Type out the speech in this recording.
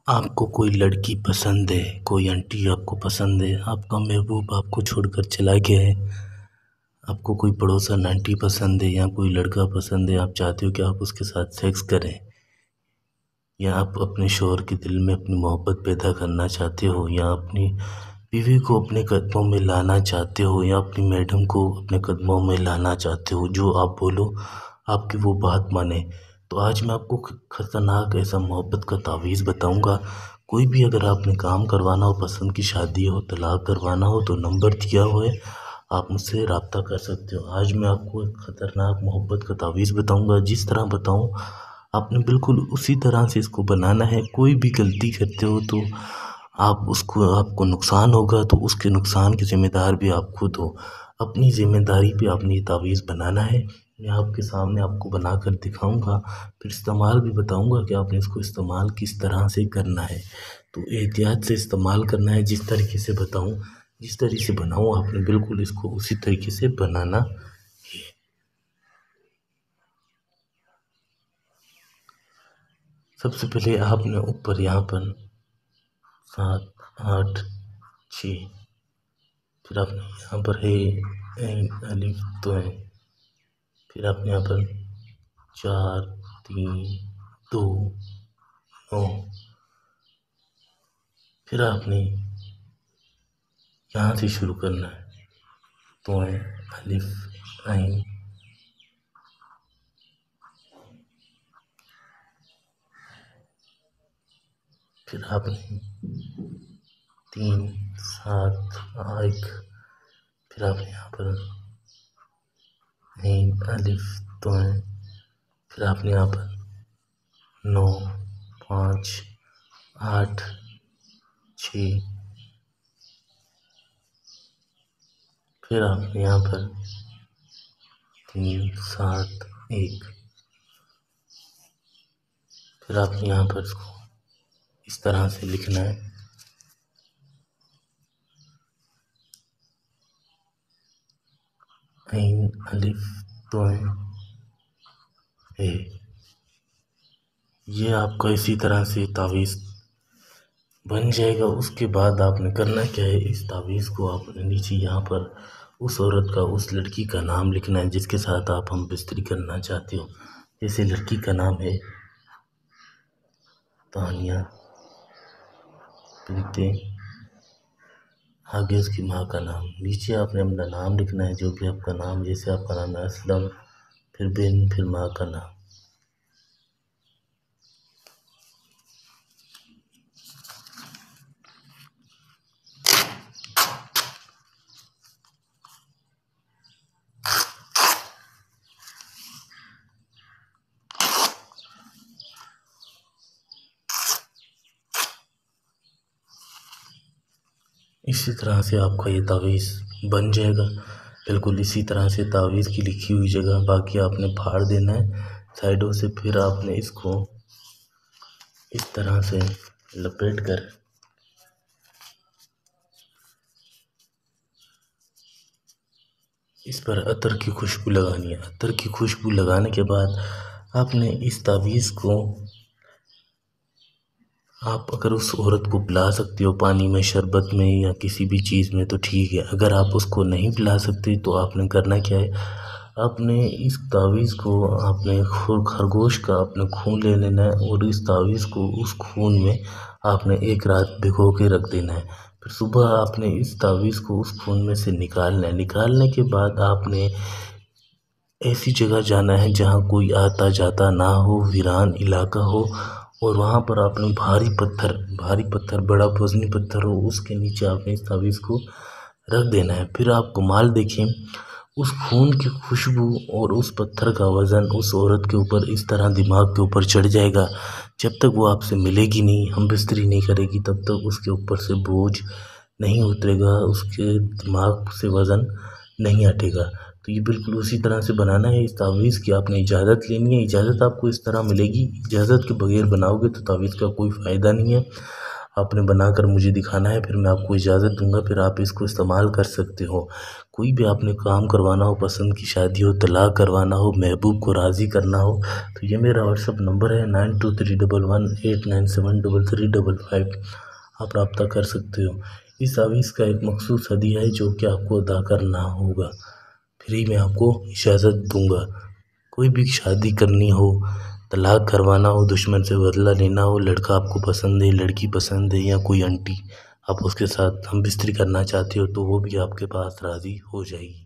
आपको कोई लड़की पसंद है, कोई आंटी आपको पसंद है, आपका महबूब आपको छोड़कर चला गया है, आपको कोई पड़ोसन आंटी पसंद है या कोई लड़का पसंद है, आप चाहते हो कि आप उसके साथ सेक्स करें या आप अपने शौहर के दिल में अपनी मोहब्बत पैदा करना चाहते हो या अपनी बीवी को अपने कदमों में लाना चाहते हो या अपनी मैडम को अपने कदमों में लाना चाहते हो, जो आप बोलो आपकी वो बात माने। तो आज मैं आपको खतरनाक ऐसा मोहब्बत का तावीज़ बताऊंगा। कोई भी अगर आपने काम करवाना हो, पसंद की शादी हो, तलाक करवाना हो तो नंबर दिया हुआ है, आप मुझसे रब्ता कर सकते हो। आज मैं आपको एक खतरनाक मोहब्बत का तावीज़ बताऊंगा। जिस तरह बताऊं आपने बिल्कुल उसी तरह से इसको बनाना है। कोई भी गलती करते हो तो आपको नुकसान होगा, तो उसके नुकसान के ज़िम्मेदार भी आप खुद हो। अपनी ज़िम्मेदारी पे आपने ये तावीज़ बनाना है। मैं आपके सामने आपको बना कर दिखाऊंगा, फिर इस्तेमाल भी बताऊंगा कि आपने इसको इस्तेमाल किस तरह से करना है। तो एहतियात से इस्तेमाल करना है। जिस तरीके से बताऊं, जिस तरीके से बनाऊं, आपने बिल्कुल इसको उसी तरीके से बनाना है। सबसे पहले आपने ऊपर यहाँ पर 7, 8, 6, फिर आपने यहाँ पर है ऐन अलिफ तो है, फिर आपने यहाँ पर 4, 3, 2, 9, फिर आपने यहाँ से शुरू करना है। तो है अलिफ ऐन, फिर आपने 3, 7, 1, फिर आपने यहाँ पर ऐन अलिफ तो है, फिर आपने यहाँ पर 9, 5, 8, 6, फिर आपने यहाँ पर 3, 7, 1, फिर आपने यहाँ पर इसको इस तरह से लिखना है। ऐन अलिफ तो है। ये आपका इसी तरह से तावीज़ बन जाएगा। उसके बाद आपने करना क्या है, इस तावीज़ को आपने नीचे यहाँ पर उस औरत का, उस लड़की का नाम लिखना है जिसके साथ आप हम बिस्तरी करना चाहते हो। जैसे लड़की का नाम है तानिया बिनते, आगे उसकी माँ का नाम, नीचे आपने अपना नाम लिखना है, जो भी आपका नाम, जैसे आपका नाम है असलम, फिर बिन, फिर माँ का नाम। इसी तरह से आपका ये तावीज़ बन जाएगा। बिल्कुल इसी तरह से तावीज़ की लिखी हुई जगह बाकी आपने फाड़ देना है साइडों से। फिर आपने इसको इस तरह से लपेट कर इस पर अतर की खुशबू लगानी है। अतर की खुशबू लगाने के बाद आपने इस तावीज़ को, आप अगर उस औरत को पिला सकते हो पानी में, शरबत में या किसी भी चीज़ में तो ठीक है। अगर आप उसको नहीं पिला सकते तो आपने करना क्या है, आपने इस तावीज़ को, आपने खरगोश का आपने खून ले लेना है और इस तावीज़ को उस खून में आपने एक रात भिगो के रख देना है। फिर सुबह आपने इस तावीज़ को उस खून में से निकालना है। निकालने के बाद आपने ऐसी जगह जाना है जहाँ कोई आता जाता ना हो, वीरान इलाका हो, और वहाँ पर आपने भारी पत्थर बड़ा वज़नी पत्थर हो, उसके नीचे आपने इस तावीज़ को रख देना है। फिर आप कमाल देखें, उस खून की खुशबू और उस पत्थर का वज़न उस औरत के ऊपर इस तरह दिमाग के ऊपर चढ़ जाएगा। जब तक वो आपसे मिलेगी नहीं, हम बिस्तरी नहीं करेगी, तब तक उसके ऊपर से बोझ नहीं उतरेगा, उसके दिमाग से वज़न नहीं हटेगा। तो ये बिल्कुल उसी तरह से बनाना है। इस तावीज़ की आपने इजाज़त लेनी है। इजाज़त आपको इस तरह मिलेगी, इजाज़त के बगैर बनाओगे तो तावीज़ का कोई फ़ायदा नहीं है। आपने बनाकर मुझे दिखाना है, फिर मैं आपको इजाज़त दूँगा, फिर आप इसको इस्तेमाल कर सकते हो। कोई भी आपने काम करवाना हो, पसंद की शादी हो, तलाक करवाना हो, महबूब को राज़ी करना हो, तो ये मेरा व्हाट्सअप नंबर है 923118973355। आप रब्ता कर सकते हो। इस तावीज़ का एक मखसूस हदिया है जो कि आपको अदा करना होगा, फ्री में आपको इजाज़त दूँगा। कोई भी शादी करनी हो, तलाक करवाना हो, दुश्मन से बदला लेना हो, लड़का आपको पसंद है, लड़की पसंद है या कोई आंटी आप उसके साथ हमबिस्तरी करना चाहते हो, तो वो भी आपके पास राज़ी हो जाएगी।